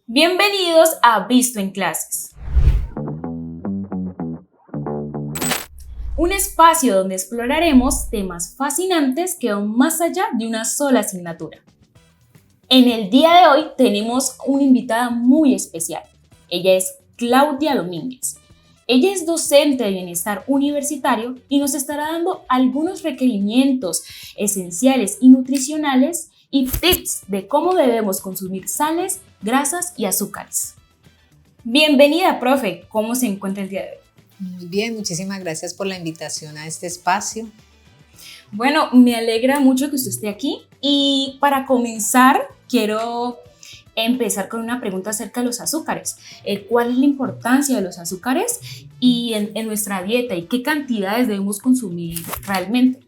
Bienvenidos a Visto en Clases, un espacio donde exploraremos temas fascinantes que van más allá de una sola asignatura. En el día de hoy tenemos una invitada muy especial. Ella es Claudia Domínguez. Ella es docente de bienestar universitario y nos estará dando algunos requerimientos esenciales y nutricionales y tips de cómo debemos consumir sales, grasas y azúcares. Bienvenida, profe. ¿Cómo se encuentra el día de hoy? Muy bien, muchísimas gracias por la invitación a este espacio. Bueno, me alegra mucho que usted esté aquí y para comenzar quiero empezar con una pregunta acerca de los azúcares. ¿Cuál es la importancia de los azúcares y en nuestra dieta y qué cantidades debemos consumir realmente?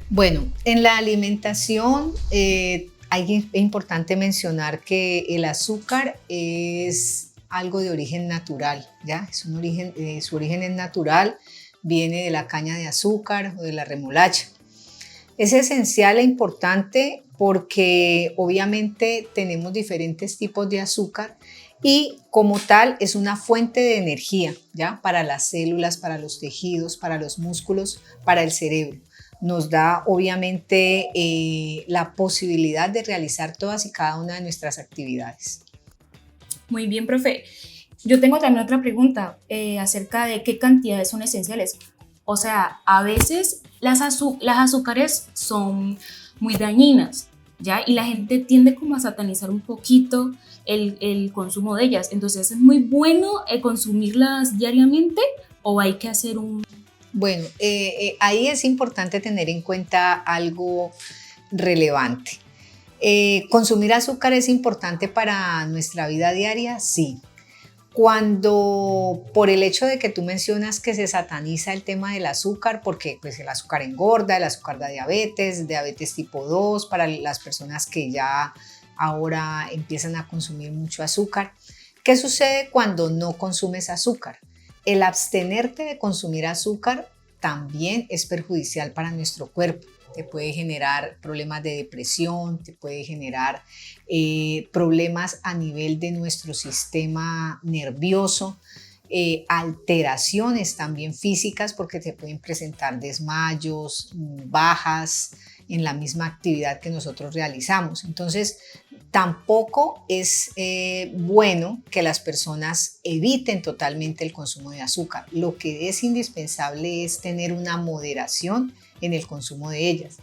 Bueno, en la alimentación es importante mencionar que el azúcar es algo de origen natural, ¿ya? Su origen es natural, viene de la caña de azúcar o de la remolacha. Es esencial e importante porque obviamente tenemos diferentes tipos de azúcar y como tal es una fuente de energía, ¿ya? Para las células, para los tejidos, para los músculos, para el cerebro. Nos da obviamente la posibilidad de realizar todas y cada una de nuestras actividades. Muy bien, profe. Yo tengo también otra pregunta acerca de qué cantidades son esenciales. O sea, a veces las azúcares son muy dañinas, ¿ya? Y la gente tiende como a satanizar un poquito el consumo de ellas. Entonces, ¿es muy bueno consumirlas diariamente o hay que hacer un... Bueno, ahí es importante tener en cuenta algo relevante. ¿Consumir azúcar es importante para nuestra vida diaria? Sí. Cuando por el hecho de que tú mencionas que se sataniza el tema del azúcar, porque pues, el azúcar engorda, el azúcar da diabetes, diabetes tipo 2 para las personas que ya ahora empiezan a consumir mucho azúcar. ¿Qué sucede cuando no consumes azúcar? El abstenerte de consumir azúcar también es perjudicial para nuestro cuerpo. Te puede generar problemas de depresión, te puede generar problemas a nivel de nuestro sistema nervioso, alteraciones también físicas porque te pueden presentar desmayos, bajas en la misma actividad que nosotros realizamos. Entonces, tampoco es bueno que las personas eviten totalmente el consumo de azúcar. Lo que es indispensable es tener una moderación en el consumo de ellas.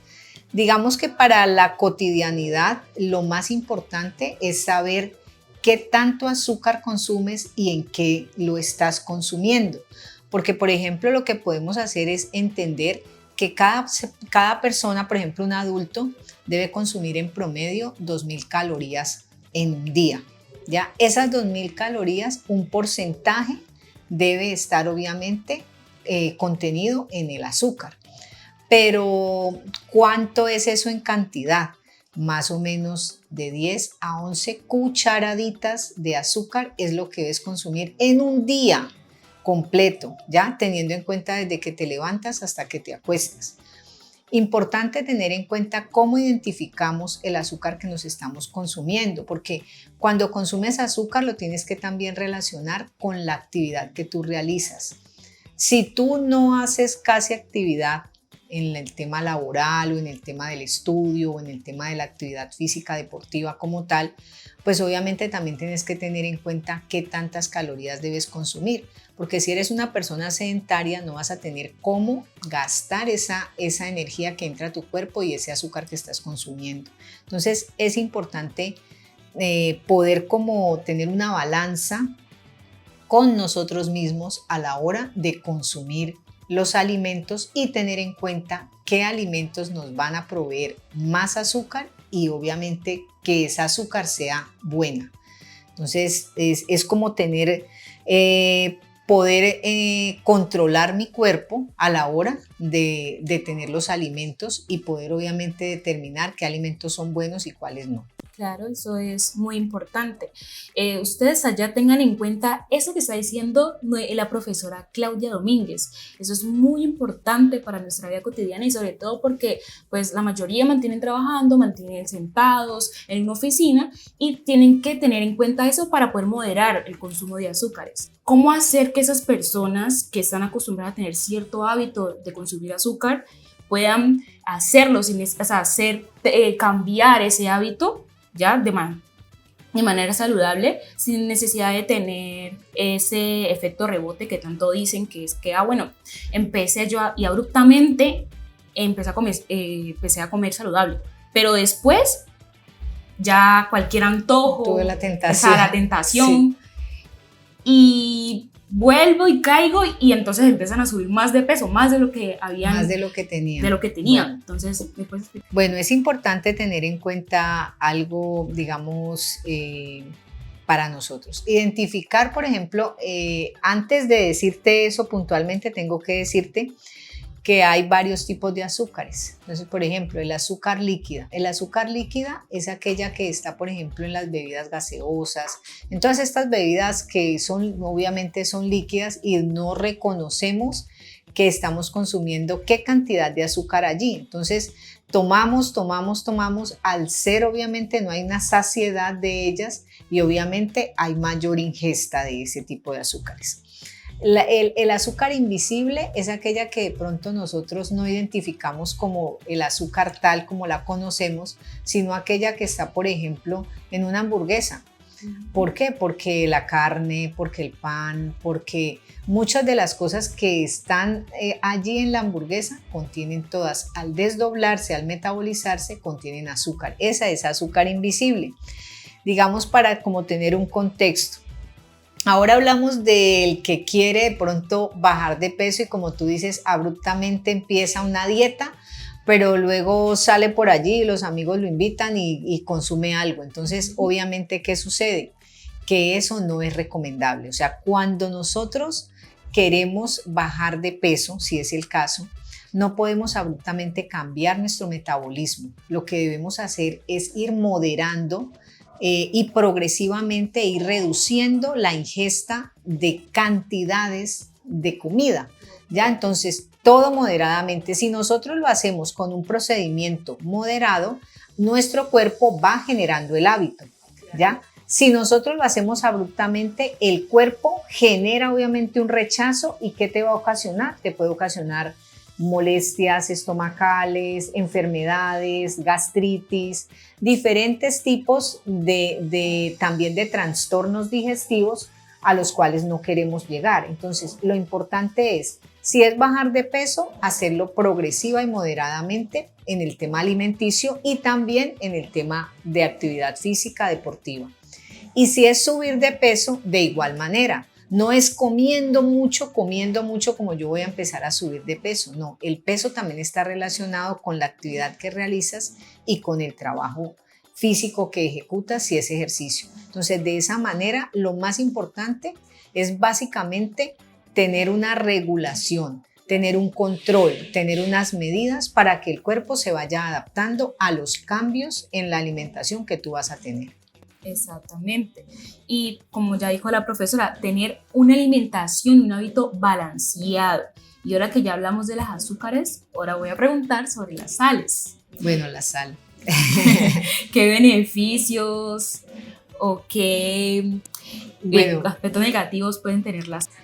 Digamos que para la cotidianidad lo más importante es saber qué tanto azúcar consumes y en qué lo estás consumiendo. Porque, por ejemplo, lo que podemos hacer es entender que cada persona, por ejemplo, un adulto, debe consumir en promedio 2.000 calorías en un día. ¿Ya? Esas 2.000 calorías, un porcentaje debe estar obviamente contenido en el azúcar. Pero, ¿cuánto es eso en cantidad? Más o menos de 10 a 11 cucharaditas de azúcar es lo que debes consumir en un día completo, ya teniendo en cuenta desde que te levantas hasta que te acuestas. Importante tener en cuenta cómo identificamos el azúcar que nos estamos consumiendo, porque cuando consumes azúcar lo tienes que también relacionar con la actividad que tú realizas. Si tú no haces casi actividad en el tema laboral o en el tema del estudio o en el tema de la actividad física deportiva como tal, pues obviamente también tienes que tener en cuenta qué tantas calorías debes consumir, porque si eres una persona sedentaria no vas a tener cómo gastar esa energía que entra a tu cuerpo y ese azúcar que estás consumiendo. Entonces es importante poder como tener una balanza con nosotros mismos a la hora de consumir los alimentos y tener en cuenta qué alimentos nos van a proveer más azúcar y obviamente que esa azúcar sea buena. Entonces es como tener poder controlar mi cuerpo a la hora de tener los alimentos y poder obviamente determinar qué alimentos son buenos y cuáles no. Claro, eso es muy importante. Ustedes allá tengan en cuenta eso que está diciendo la profesora Claudia Domínguez. Eso es muy importante para nuestra vida cotidiana y sobre todo porque pues, la mayoría mantienen trabajando, mantienen sentados en una oficina y tienen que tener en cuenta eso para poder moderar el consumo de azúcares. ¿Cómo hacer que esas personas que están acostumbradas a tener cierto hábito de consumir azúcar puedan hacerlo, cambiar ese hábito ya de manera saludable sin necesidad de tener ese efecto rebote que tanto dicen que es que, empecé yo y abruptamente empecé a comer saludable, pero después ya cualquier antojo, tuve la tentación sí. Y vuelvo y caigo y entonces empiezan a subir más de peso, más de lo que habían, más de lo que tenían. Bueno. Entonces, después... Bueno, es importante tener en cuenta algo, digamos, para nosotros. Identificar, por ejemplo, antes de decirte eso puntualmente, tengo que decirte que hay varios tipos de azúcares. Entonces, por ejemplo, el azúcar líquida. El azúcar líquida es aquella que está, por ejemplo, en las bebidas gaseosas, en todas estas bebidas que obviamente son líquidas y no reconocemos que estamos consumiendo qué cantidad de azúcar allí. Entonces, tomamos, al ser obviamente no hay una saciedad de ellas y obviamente hay mayor ingesta de ese tipo de azúcares. El azúcar invisible es aquella que de pronto nosotros no identificamos como el azúcar tal como la conocemos, sino aquella que está, por ejemplo, en una hamburguesa. ¿Por qué? Porque la carne, porque el pan, porque muchas de las cosas que están allí en la hamburguesa contienen todas, al desdoblarse, al metabolizarse, contienen azúcar. Esa es azúcar invisible. Digamos, para como tener un contexto. Ahora hablamos del que quiere de pronto bajar de peso y como tú dices, abruptamente empieza una dieta, pero luego sale por allí y los amigos lo invitan y consume algo. Entonces, obviamente, ¿qué sucede? Que eso no es recomendable. O sea, cuando nosotros queremos bajar de peso, si es el caso, no podemos abruptamente cambiar nuestro metabolismo. Lo que debemos hacer es ir moderando y progresivamente ir reduciendo la ingesta de cantidades de comida. ¿Ya? Entonces, todo moderadamente. Si nosotros lo hacemos con un procedimiento moderado, nuestro cuerpo va generando el hábito. ¿Ya? Si nosotros lo hacemos abruptamente, el cuerpo genera obviamente un rechazo y ¿qué te va a ocasionar? Te puede ocasionar molestias estomacales, enfermedades, gastritis, diferentes tipos también de trastornos digestivos a los cuales no queremos llegar. Entonces, lo importante es, si es bajar de peso, hacerlo progresiva y moderadamente en el tema alimenticio y también en el tema de actividad física deportiva. Y si es subir de peso, de igual manera. No es comiendo mucho como yo voy a empezar a subir de peso. No, el peso también está relacionado con la actividad que realizas y con el trabajo físico que ejecutas si es ejercicio. Entonces, de esa manera, lo más importante es básicamente tener una regulación, tener un control, tener unas medidas para que el cuerpo se vaya adaptando a los cambios en la alimentación que tú vas a tener. Exactamente. Y como ya dijo la profesora, tener una alimentación, un hábito balanceado. Y ahora que ya hablamos de las azúcares, ahora voy a preguntar sobre las sales. Bueno, la sal. ¿Qué beneficios o qué aspectos negativos pueden tener las sales?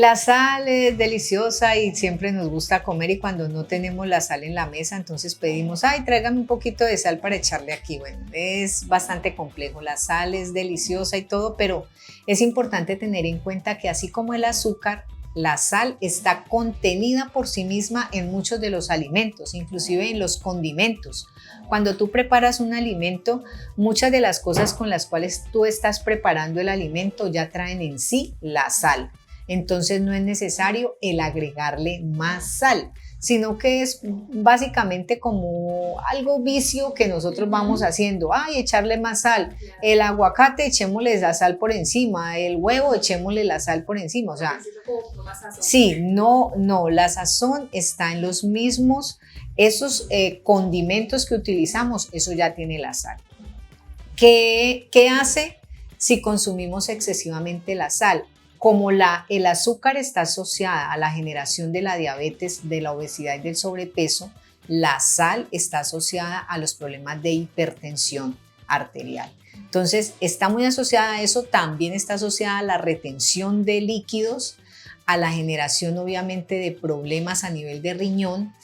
La sal es deliciosa y siempre nos gusta comer y cuando no tenemos la sal en la mesa, entonces pedimos, tráigame un poquito de sal para echarle aquí. Bueno, es bastante complejo, la sal es deliciosa y todo, pero es importante tener en cuenta que así como el azúcar, la sal está contenida por sí misma en muchos de los alimentos, inclusive en los condimentos. Cuando tú preparas un alimento, muchas de las cosas con las cuales tú estás preparando el alimento ya traen en sí la sal. Entonces no es necesario el agregarle más sal. sino que es básicamente como algo vicio que nosotros vamos haciendo. Ay, echarle más sal, el aguacate echémosle la sal por encima, el huevo echémosle la sal por encima, o sea, sí, no, la sazón está en los mismos, esos condimentos que utilizamos, eso ya tiene la sal. ¿Qué hace si consumimos excesivamente la sal? Como el azúcar está asociada a la generación de la diabetes, de la obesidad y del sobrepeso, la sal está asociada a los problemas de hipertensión arterial. Entonces, está muy asociada a eso, también está asociada a la retención de líquidos, a la generación obviamente de problemas a nivel de riñón,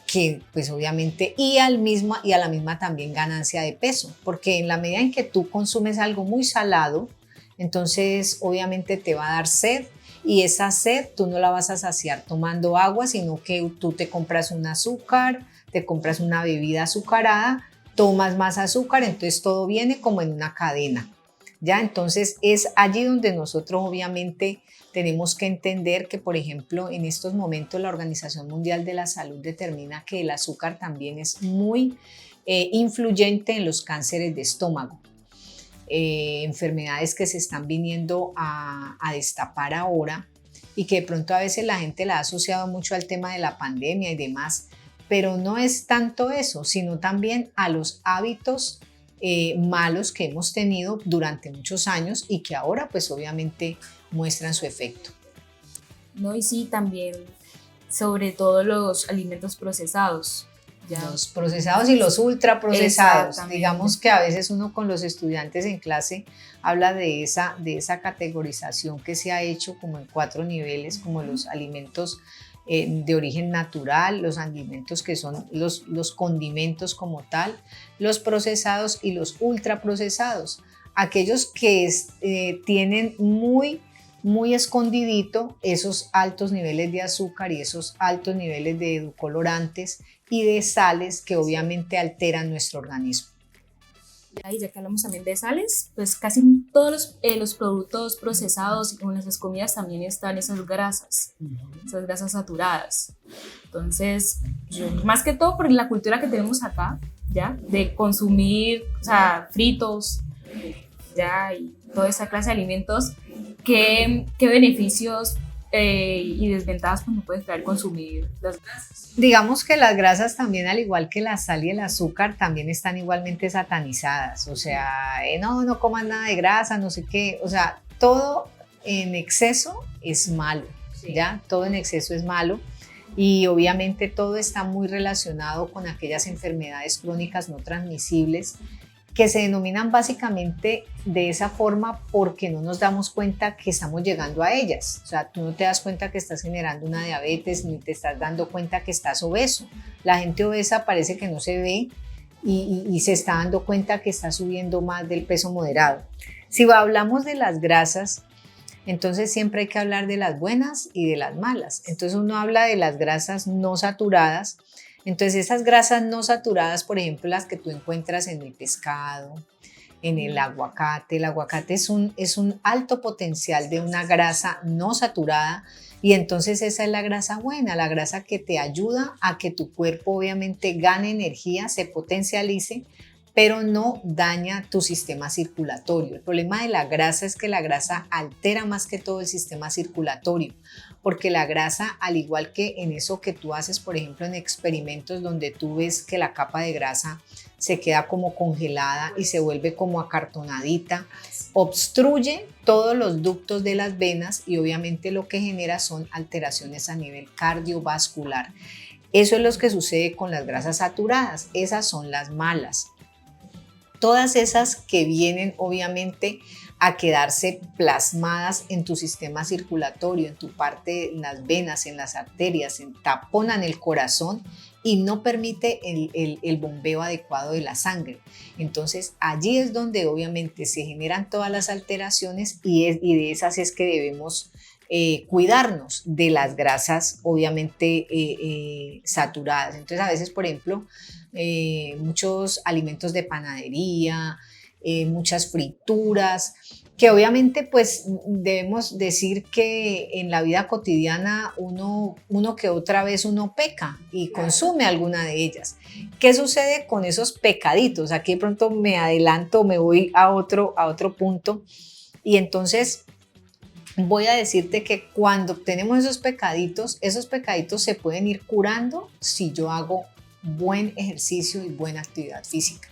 que pues obviamente y a la misma también ganancia de peso, porque en la medida en que tú consumes algo muy salado, entonces obviamente te va a dar sed y esa sed tú no la vas a saciar tomando agua, sino que tú te compras un azúcar, te compras una bebida azucarada, tomas más azúcar, entonces todo viene como en una cadena, ¿ya? Entonces es allí donde nosotros obviamente tenemos que entender que, por ejemplo, en estos momentos la Organización Mundial de la Salud determina que el azúcar también es muy influyente en los cánceres de estómago. Enfermedades que se están viniendo a destapar ahora y que de pronto a veces la gente la ha asociado mucho al tema de la pandemia y demás, pero no es tanto eso, sino también a los hábitos malos que hemos tenido durante muchos años y que ahora pues obviamente muestran su efecto. No, y sí, también sobre todo los alimentos procesados. Ya. Los procesados y los ultraprocesados. Digamos que a veces uno con los estudiantes en clase habla de esa categorización que se ha hecho como en 4 niveles, como los alimentos de origen natural, los alimentos que son los condimentos como tal, los procesados y los ultraprocesados. Aquellos que tienen muy escondidito esos altos niveles de azúcar y esos altos niveles de edulcorantes y de sales que obviamente alteran nuestro organismo. Y ya que hablamos también de sales, pues casi todos los productos procesados y con nuestras comidas también están esas grasas saturadas. Entonces, más que todo por la cultura que tenemos acá, ¿ya? De consumir, o sea, fritos, ¿ya? Y toda esa clase de alimentos, ¿qué beneficios y desventajas pues, nos puede traer consumir las grasas? Digamos que las grasas también, al igual que la sal y el azúcar, también están igualmente satanizadas. O sea, no coman nada de grasa, no sé qué. O sea, todo en exceso es malo, sí. ¿Ya? Todo en exceso es malo. Y obviamente todo está muy relacionado con aquellas enfermedades crónicas no transmisibles que se denominan básicamente de esa forma porque no nos damos cuenta que estamos llegando a ellas. O sea, tú no te das cuenta que estás generando una diabetes ni te estás dando cuenta que estás obeso. La gente obesa parece que no se ve y se está dando cuenta que está subiendo más del peso moderado. Si hablamos de las grasas, entonces siempre hay que hablar de las buenas y de las malas. Entonces uno habla de las grasas no saturadas. Entonces esas grasas no saturadas, por ejemplo, las que tú encuentras en el pescado, en el aguacate es un alto potencial de una grasa no saturada y entonces esa es la grasa buena, la grasa que te ayuda a que tu cuerpo obviamente gane energía, se potencialice, pero no daña tu sistema circulatorio. El problema de la grasa es que la grasa altera más que todo el sistema circulatorio, porque la grasa, al igual que en eso que tú haces, por ejemplo, en experimentos donde tú ves que la capa de grasa se queda como congelada y se vuelve como acartonadita, obstruye todos los ductos de las venas y obviamente lo que genera son alteraciones a nivel cardiovascular. Eso es lo que sucede con las grasas saturadas, esas son las malas. Todas esas que vienen obviamente a quedarse plasmadas en tu sistema circulatorio, en tu parte, en las venas, en las arterias, taponan el corazón y no permite el bombeo adecuado de la sangre. Entonces allí es donde obviamente se generan todas las alteraciones y de esas es que debemos cuidarnos de las grasas obviamente saturadas. Entonces a veces, por ejemplo, muchos alimentos de panadería, muchas frituras, que obviamente pues debemos decir que en la vida cotidiana uno que otra vez uno peca y consume alguna de ellas. ¿Qué sucede con esos pecaditos? Aquí de pronto me adelanto, me voy a otro punto, y entonces voy a decirte que cuando tenemos esos pecaditos se pueden ir curando si yo hago buen ejercicio y buena actividad física.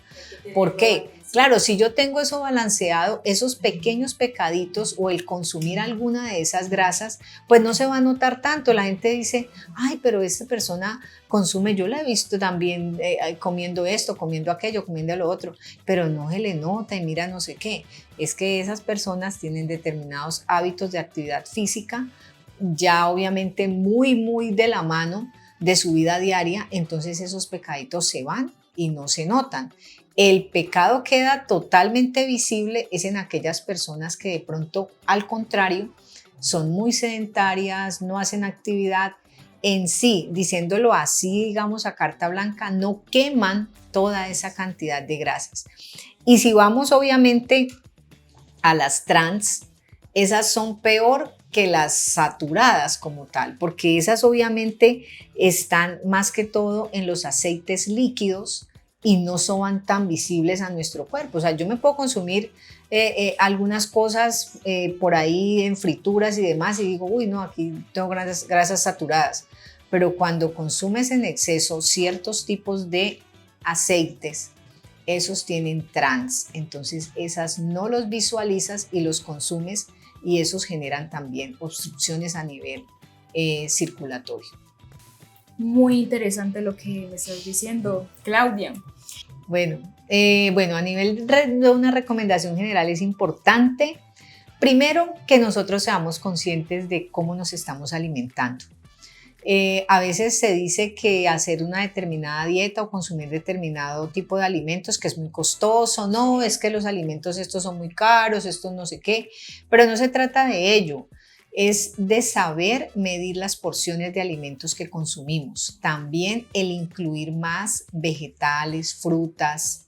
¿Por qué? Claro, si yo tengo eso balanceado, esos pequeños pecaditos o el consumir alguna de esas grasas, pues no se va a notar tanto. La gente dice, ay, pero esta persona consume, yo la he visto también comiendo esto, comiendo aquello, comiendo lo otro, pero no se le nota y mira no sé qué. Es que esas personas tienen determinados hábitos de actividad física, ya obviamente muy, muy de la mano de su vida diaria, entonces esos pecaditos se van y no se notan. El pecado queda totalmente visible es en aquellas personas que de pronto, al contrario, son muy sedentarias, no hacen actividad en sí, diciéndolo así, digamos a carta blanca, no queman toda esa cantidad de grasas. Y si vamos obviamente a las trans, esas son peor que las saturadas como tal, porque esas obviamente están más que todo en los aceites líquidos y no son tan visibles a nuestro cuerpo. O sea, yo me puedo consumir algunas cosas por ahí en frituras y demás y digo, uy, no, aquí tengo grasas saturadas. Pero cuando consumes en exceso ciertos tipos de aceites, esos tienen trans. Entonces, esas no los visualizas y los consumes y esos generan también obstrucciones a nivel circulatorio. Muy interesante lo que me estás diciendo, Claudia. Bueno, a nivel de una recomendación general es importante, primero, que nosotros seamos conscientes de cómo nos estamos alimentando. A veces se dice que hacer una determinada dieta o consumir determinado tipo de alimentos que es muy costoso, no, es que los alimentos estos son muy caros, estos no sé qué, pero no se trata de ello. Es de saber medir las porciones de alimentos que consumimos. También el incluir más vegetales, frutas,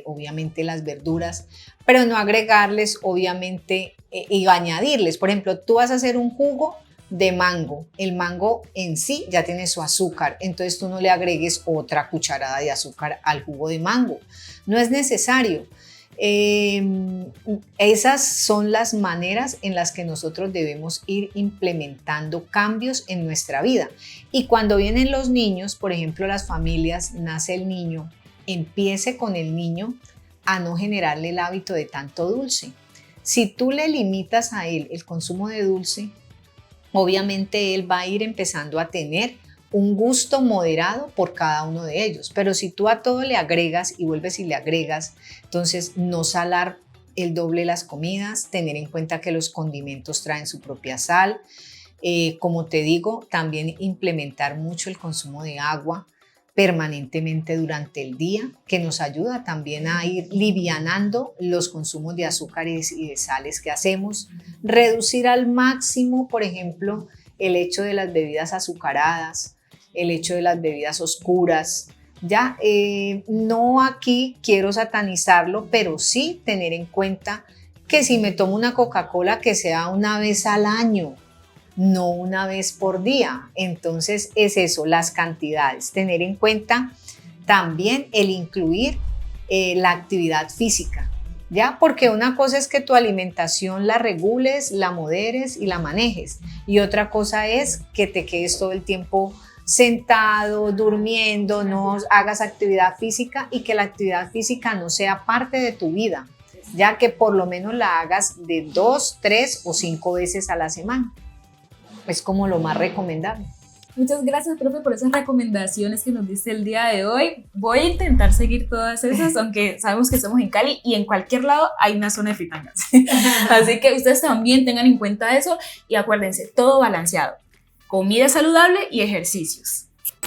obviamente las verduras, pero no agregarles obviamente y añadirles. Por ejemplo, tú vas a hacer un jugo de mango. El mango en sí ya tiene su azúcar, entonces tú no le agregues otra cucharada de azúcar al jugo de mango. No es necesario. Esas son las maneras en las que nosotros debemos ir implementando cambios en nuestra vida. Y cuando vienen los niños, por ejemplo, las familias, nace el niño, empiece con el niño a no generarle el hábito de tanto dulce. Si tú le limitas a él el consumo de dulce, obviamente él va a ir empezando a tener un gusto moderado por cada uno de ellos, pero si tú a todo le agregas y vuelves y le agregas, entonces no salar el doble las comidas, tener en cuenta que los condimentos traen su propia sal, como te digo, también implementar mucho el consumo de agua permanentemente durante el día, que nos ayuda también a ir livianando los consumos de azúcares y de sales que hacemos, reducir al máximo, por ejemplo, el hecho de las bebidas azucaradas, el hecho de las bebidas oscuras. Ya, no aquí quiero satanizarlo, pero sí tener en cuenta que si me tomo una Coca-Cola que sea una vez al año, no una vez por día. Entonces es eso, las cantidades, tener en cuenta también el incluir la actividad física, ¿ya? Porque una cosa es que tu alimentación la regules, la moderes y la manejes, y otra cosa es que te quedes todo el tiempo sentado, durmiendo, no hagas actividad física y que la actividad física no sea parte de tu vida, ya que por lo menos la hagas de 2, 3 o 5 veces a la semana. Es como lo más recomendable. Muchas gracias, profe, por esas recomendaciones que nos diste el día de hoy. Voy a intentar seguir todas esas, aunque sabemos que estamos en Cali y en cualquier lado hay una zona de fritangas. Así que ustedes también tengan en cuenta eso y acuérdense, todo balanceado. Comida saludable y ejercicios.